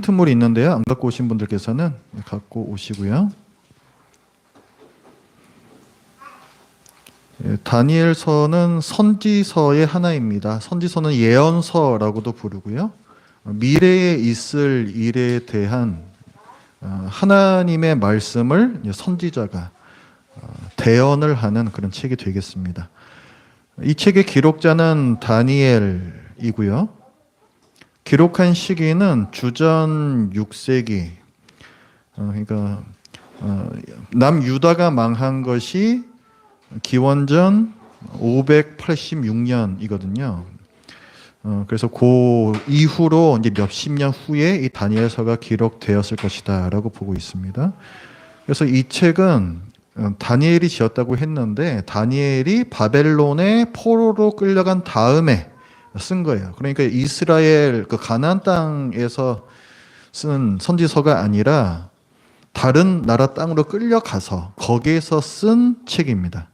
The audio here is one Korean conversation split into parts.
프린트물이 있는데요. 안 갖고 오신 분들께서는 갖고 오시고요. 다니엘서는 선지서의 하나입니다. 선지서는 예언서라고도 부르고요. 미래에 있을 일에 대한 하나님의 말씀을 선지자가 대언을 하는 그런 책이 되겠습니다. 이 책의 기록자는 다니엘이고요. 기록한 시기는 주전 6세기. 그러니까 남유다가 망한 것이 기원전 586년이거든요. 그래서 그 이후로 이제 몇십 년 후에 이 다니엘서가 기록되었을 것이다라고 보고 있습니다. 그래서 이 책은 다니엘이 지었다고 했는데 다니엘이 바벨론의 포로로 끌려간 다음에 쓴 거예요. 그러니까 이스라엘 그 가나안 땅에서 쓴 선지서가 아니라 다른 나라 땅으로 끌려가서 거기에서 쓴 책입니다.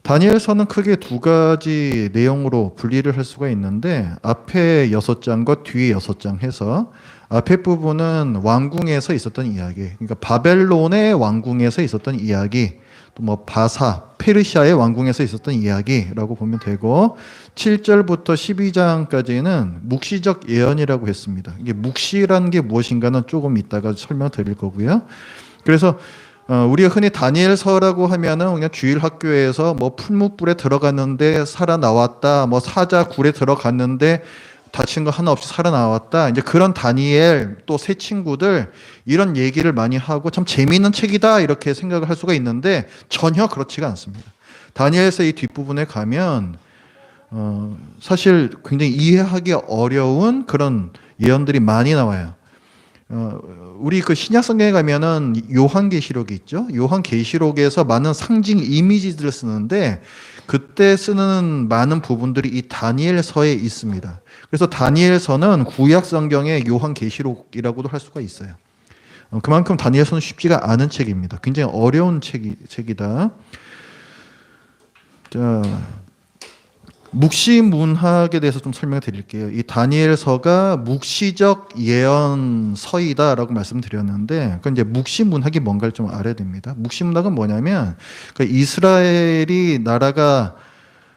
다니엘서는 크게 두 가지 내용으로 분리를 할 수가 있는데 앞에 6장과 뒤에 6장 해서 앞에 부분은 왕궁에서 있었던 이야기, 그러니까 바벨론의 왕궁에서 있었던 이야기, 또 뭐 바사, 페르시아의 왕궁에서 있었던 이야기라고 보면 되고 7절부터 12장까지는 묵시적 예언이라고 했습니다. 이게 묵시라는 게 무엇인가는 조금 이따가 설명드릴 거고요. 그래서 우리가 흔히 다니엘서라고 하면은 그냥 주일 학교에서 뭐 풀무불에 들어갔는데 살아나왔다, 뭐 사자 굴에 들어갔는데 다친 거 하나 없이 살아나왔다, 이제 그런 다니엘 또 새 친구들 이런 얘기를 많이 하고 참 재미있는 책이다 이렇게 생각을 할 수가 있는데 전혀 그렇지가 않습니다. 다니엘서 이 뒷부분에 가면 사실 굉장히 이해하기 어려운 그런 예언들이 많이 나와요. 우리 그 신약 성경에 가면은 요한계시록이 있죠. 요한계시록에서 많은 상징 이미지들을 쓰는데 그때 쓰는 많은 부분들이 이 다니엘서에 있습니다. 그래서 다니엘서는 구약 성경의 요한계시록이라고도 할 수가 있어요. 그만큼 다니엘서는 쉽지가 않은 책입니다. 굉장히 어려운 책이다. 자, 묵시 문학에 대해서 좀 설명을 드릴게요. 이 다니엘서가 묵시적 예언서이다라고 말씀드렸는데, 그 이제 묵시 문학이 뭔가를 좀 알아야 됩니다. 묵시 문학은 뭐냐면, 이스라엘이 나라가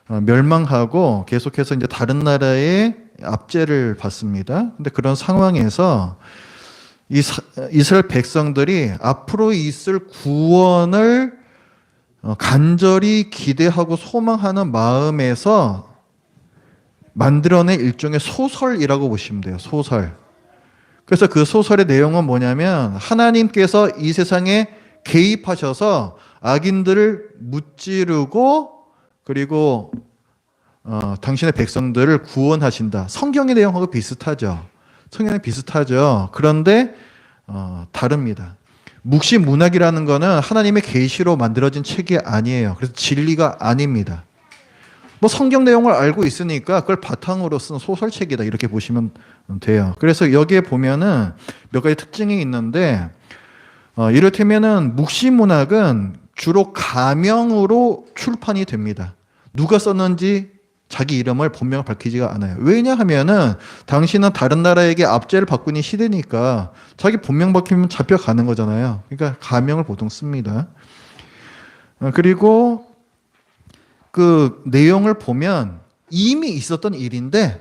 멸망하고 계속해서 이제 다른 나라의 압제를 받습니다. 근데 그런 상황에서 이스라엘 백성들이 앞으로 있을 구원을 간절히 기대하고 소망하는 마음에서 만들어낸 일종의 소설이라고 보시면 돼요. 소설. 그래서 그 소설의 내용은 뭐냐면 하나님께서 이 세상에 개입하셔서 악인들을 무찌르고 그리고 당신의 백성들을 구원하신다. 성경의 내용하고 비슷하죠. 성경이 비슷하죠. 그런데 다릅니다. 묵시 문학이라는 거는 하나님의 계시로 만들어진 책이 아니에요. 그래서 진리가 아닙니다. 뭐 성경 내용을 알고 있으니까 그걸 바탕으로 쓴 소설책이다 이렇게 보시면 돼요. 그래서 여기에 보면은 몇 가지 특징이 있는데 이를테면은 묵시 문학은 주로 가명으로 출판이 됩니다. 누가 썼는지 자기 이름을 본명을 밝히지가 않아요. 왜냐하면은 당신은 다른 나라에게 압제를 받고 있는 시대니까 자기 본명 밝히면 잡혀가는 거잖아요. 그러니까 가명을 보통 씁니다. 그리고 그 내용을 보면 이미 있었던 일인데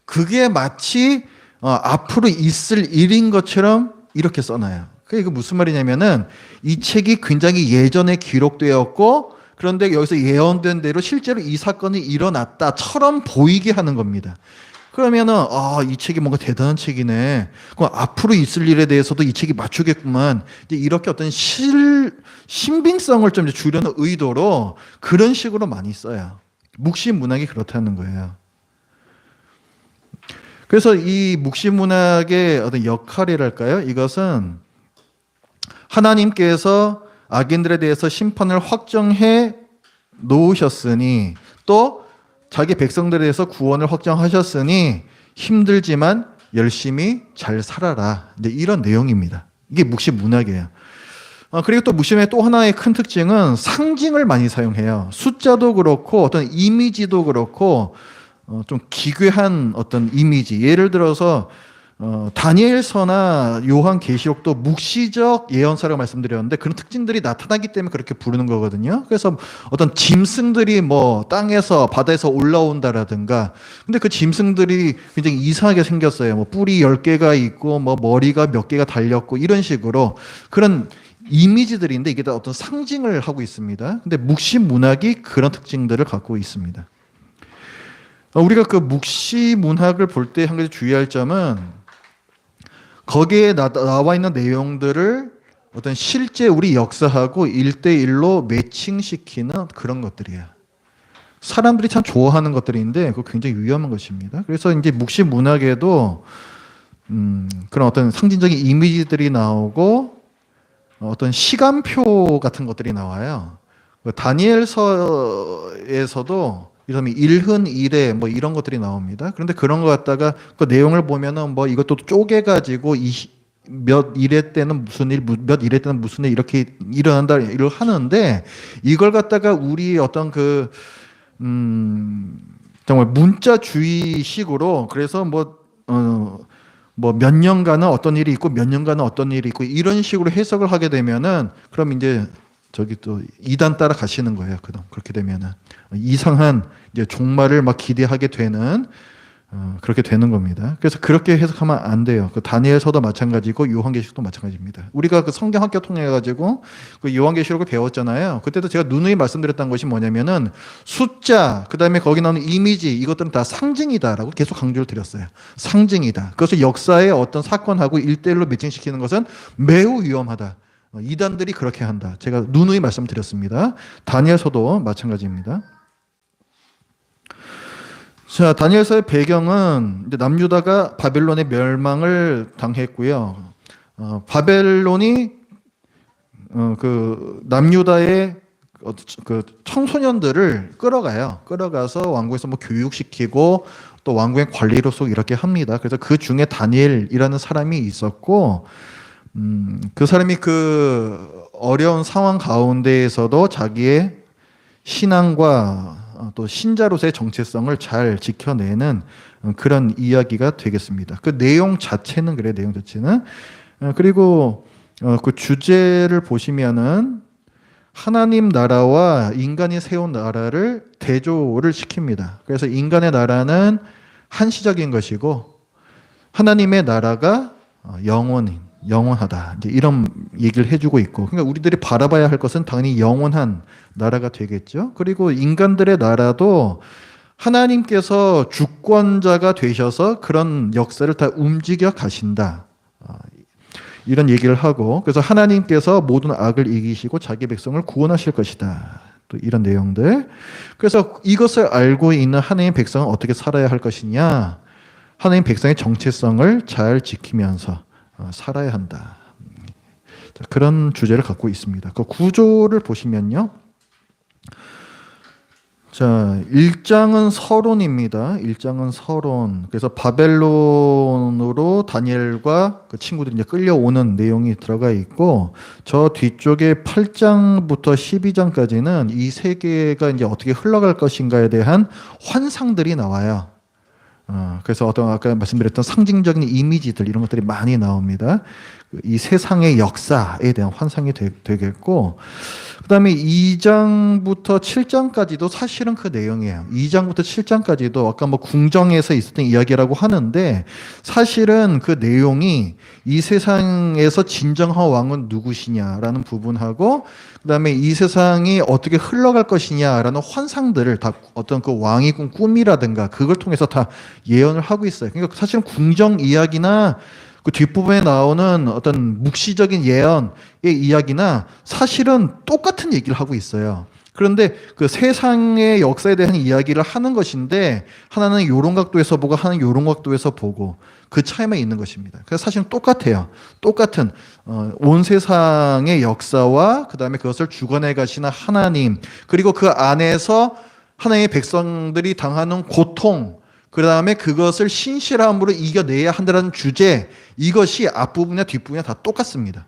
그게 마치 앞으로 있을 일인 것처럼 이렇게 써놔요. 그게 무슨 말이냐면은 이 책이 굉장히 예전에 기록되었고 그런데 여기서 예언된 대로 실제로 이 사건이 일어났다처럼 보이게 하는 겁니다. 그러면은 이 책이 뭔가 대단한 책이네. 그럼 앞으로 있을 일에 대해서도 이 책이 맞추겠구만. 이제 이렇게 어떤 신빙성을 좀 주려는 의도로 그런 식으로 많이 써요. 묵시 문학이 그렇다는 거예요. 그래서 이 묵시 문학의 어떤 역할이랄까요? 이것은 하나님께서 악인들에 대해서 심판을 확정해 놓으셨으니 또 자기 백성들에 대해서 구원을 확정하셨으니 힘들지만 열심히 잘 살아라. 이제 이런 내용입니다. 이게 묵시 문학이에요. 그리고 또 묵시문의 또 하나의 큰 특징은 상징을 많이 사용해요. 숫자도 그렇고 어떤 이미지도 그렇고 좀 기괴한 어떤 이미지. 예를 들어서 다니엘서나 요한계시록도 묵시적 예언서라고 말씀드렸는데 그런 특징들이 나타나기 때문에 그렇게 부르는 거거든요. 그래서 어떤 짐승들이 뭐 땅에서 바다에서 올라온다라든가, 근데 그 짐승들이 굉장히 이상하게 생겼어요. 뭐 뿔이 10개가 있고 뭐 머리가 몇 개가 달렸고 이런 식으로 그런 이미지들인데 이게 다 어떤 상징을 하고 있습니다. 근데 묵시 문학이 그런 특징들을 갖고 있습니다. 우리가 그 묵시 문학을 볼 때 한 가지 주의할 점은 거기에 나와 있는 내용들을 어떤 실제 우리 역사하고 1대1로 매칭시키는 그런 것들이에요. 사람들이 참 좋아하는 것들인데 그거 굉장히 위험한 것입니다. 그래서 이제 묵시 문학에도 그런 어떤 상징적인 이미지들이 나오고 어떤 시간표 같은 것들이 나와요. 다니엘서에서도 이러면 일흔 일에 뭐 이런 것들이 나옵니다. 그런데 그런 거 갖다가 그 내용을 보면은 뭐 이것도 쪼개가지고 몇 일회 때는 무슨 일, 몇 일회 때는 무슨 일 이렇게 일어난다 이걸 하는데 이걸 갖다가 우리 어떤 정말 문자주의식으로 그래서 뭐 몇 년간은 어떤 일이 있고 몇 년간은 어떤 일이 있고 이런 식으로 해석을 하게 되면은 그럼 이제 저기 또 이단 따라 가시는 거예요. 그렇게 되면은 이상한 이제 종말을 막 기대하게 되는 그렇게 되는 겁니다. 그래서 그렇게 해석하면 안 돼요. 그 다니엘서도 마찬가지고 요한계시록도 마찬가지입니다. 우리가 그 성경학교 통해 가지고 그 요한계시록을 배웠잖아요. 그때도 제가 누누이 말씀드렸던 것이 뭐냐면은 숫자, 그다음에 거기 나오는 이미지 이것들은 다 상징이다라고 계속 강조를 드렸어요. 상징이다. 그것을 역사의 어떤 사건하고 일대일로 매칭시키는 것은 매우 위험하다. 이단들이 그렇게 한다. 제가 누누이 말씀드렸습니다. 다니엘서도 마찬가지입니다. 자, 다니엘서의 배경은 이제 남유다가 바벨론의 멸망을 당했고요. 바벨론이 그 남유다의 그 청소년들을 끌어가서 왕궁에서 뭐 교육시키고 또 왕궁의 관리로서 이렇게 합니다. 그래서 그 중에 다니엘이라는 사람이 있었고, 그 사람이 그 어려운 상황 가운데에서도 자기의 신앙과 또 신자로서의 정체성을 잘 지켜내는 그런 이야기가 되겠습니다. 그 내용 자체는 그래요. 내용 자체는. 그리고 그 주제를 보시면은 하나님 나라와 인간이 세운 나라를 대조를 시킵니다. 그래서 인간의 나라는 한시적인 것이고 하나님의 나라가 영원하다. 이제 이런 얘기를 해주고 있고, 그러니까 우리들이 바라봐야 할 것은 당연히 영원한 나라가 되겠죠. 그리고 인간들의 나라도 하나님께서 주권자가 되셔서 그런 역사를 다 움직여 가신다. 이런 얘기를 하고, 그래서 하나님께서 모든 악을 이기시고 자기 백성을 구원하실 것이다. 또 이런 내용들. 그래서 이것을 알고 있는 하나님의 백성은 어떻게 살아야 할 것이냐? 하나님 백성의 정체성을 잘 지키면서 살아야 한다. 그런 주제를 갖고 있습니다. 그 구조를 보시면요. 자, 1장은 서론입니다. 1장은 서론. 그래서 바벨론으로 다니엘과 그 친구들이 이제 끌려오는 내용이 들어가 있고, 저 뒤쪽에 8장부터 12장까지는 이 세계가 이제 어떻게 흘러갈 것인가에 대한 환상들이 나와요. 그래서 아까 말씀드렸던 상징적인 이미지들 이런 것들이 많이 나옵니다. 이 세상의 역사에 대한 환상이 되겠고, 그 다음에 2장부터 7장까지도 사실은 그 내용이에요. 2장부터 7장까지도 아까 뭐 궁정에서 있었던 이야기라고 하는데 사실은 그 내용이 이 세상에서 진정한 왕은 누구시냐라는 부분하고, 그 다음에 이 세상이 어떻게 흘러갈 것이냐라는 환상들을 다 어떤 그 왕이 꾼 꿈이라든가 그걸 통해서 다 예언을 하고 있어요. 그러니까 사실은 궁정 이야기나 그 뒷부분에 나오는 어떤 묵시적인 예언의 이야기나 사실은 똑같은 얘기를 하고 있어요. 그런데 그 세상의 역사에 대한 이야기를 하는 것인데 하나는 요런 각도에서 보고 하나는 요런 각도에서 보고 그 차이만 있는 것입니다. 그래서 사실은 똑같아요. 똑같은 온 세상의 역사와 그 다음에 그것을 주관해 가시는 하나님, 그리고 그 안에서 하나님의 백성들이 당하는 고통, 그 다음에 그것을 신실함으로 이겨내야 한다는 주제, 이것이 앞부분이나 뒷부분이 다 똑같습니다.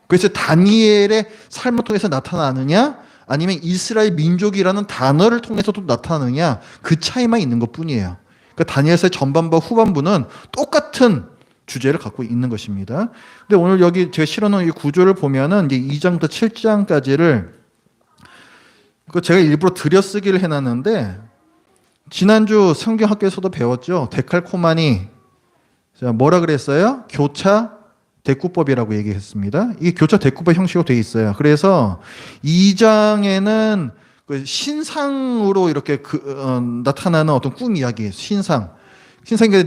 그래서 다니엘의 삶을 통해서 나타나느냐 아니면 이스라엘 민족이라는 단어를 통해서도 나타나느냐, 그 차이만 있는 것 뿐이에요. 그러니까 다니엘서의 전반부와 후반부는 똑같은 주제를 갖고 있는 것입니다. 근데 오늘 여기 제가 실어놓은 이 구조를 보면은 이제 2장부터 7장까지를 제가 일부러 들여쓰기를 해놨는데, 지난주 성경학교에서도 배웠죠. 데칼코마니. 자, 뭐라 그랬어요? 교차 대꾸법이라고 얘기했습니다. 이게 교차 대꾸법 형식으로 되어 있어요. 그래서 2장에는 그 신상으로 이렇게 나타나는 어떤 꿈 이야기예요. 신상이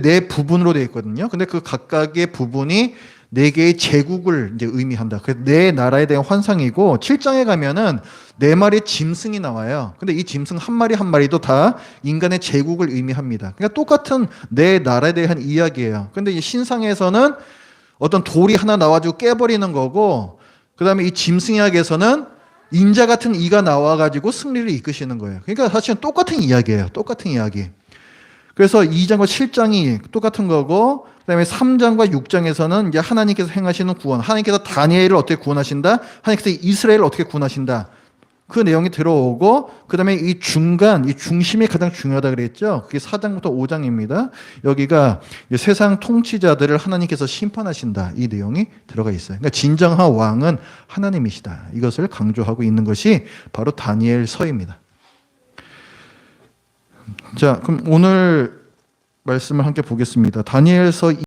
네 부분으로 되어 있거든요. 근데 그 각각의 부분이 네 개의 제국을 이제 의미한다. 그래서 네 나라에 대한 환상이고, 7장에 가면은 네 마리의 짐승이 나와요. 근데 이 짐승 한 마리 한 마리도 다 인간의 제국을 의미합니다. 그러니까 똑같은 네 나라에 대한 이야기예요. 근데 이 신상에서는 어떤 돌이 하나 나와가지고 깨버리는 거고, 그 다음에 이 짐승약에서는 인자 같은 이가 나와가지고 승리를 이끄시는 거예요. 그러니까 사실은 똑같은 이야기예요. 똑같은 이야기. 그래서 2장과 7장이 똑같은 거고, 그다음에 3장과 6장에서는 이제 하나님께서 행하시는 구원, 하나님께서 다니엘을 어떻게 구원하신다, 하나님께서 이스라엘을 어떻게 구원하신다, 그 내용이 들어오고, 그다음에 이 중간, 이 중심이 가장 중요하다 그랬죠. 그게 4장부터 5장입니다. 여기가 세상 통치자들을 하나님께서 심판하신다, 이 내용이 들어가 있어요. 그러니까 진정한 왕은 하나님이시다, 이것을 강조하고 있는 것이 바로 다니엘서입니다. 자, 그럼 오늘 말씀을 함께 보겠습니다. 다니엘서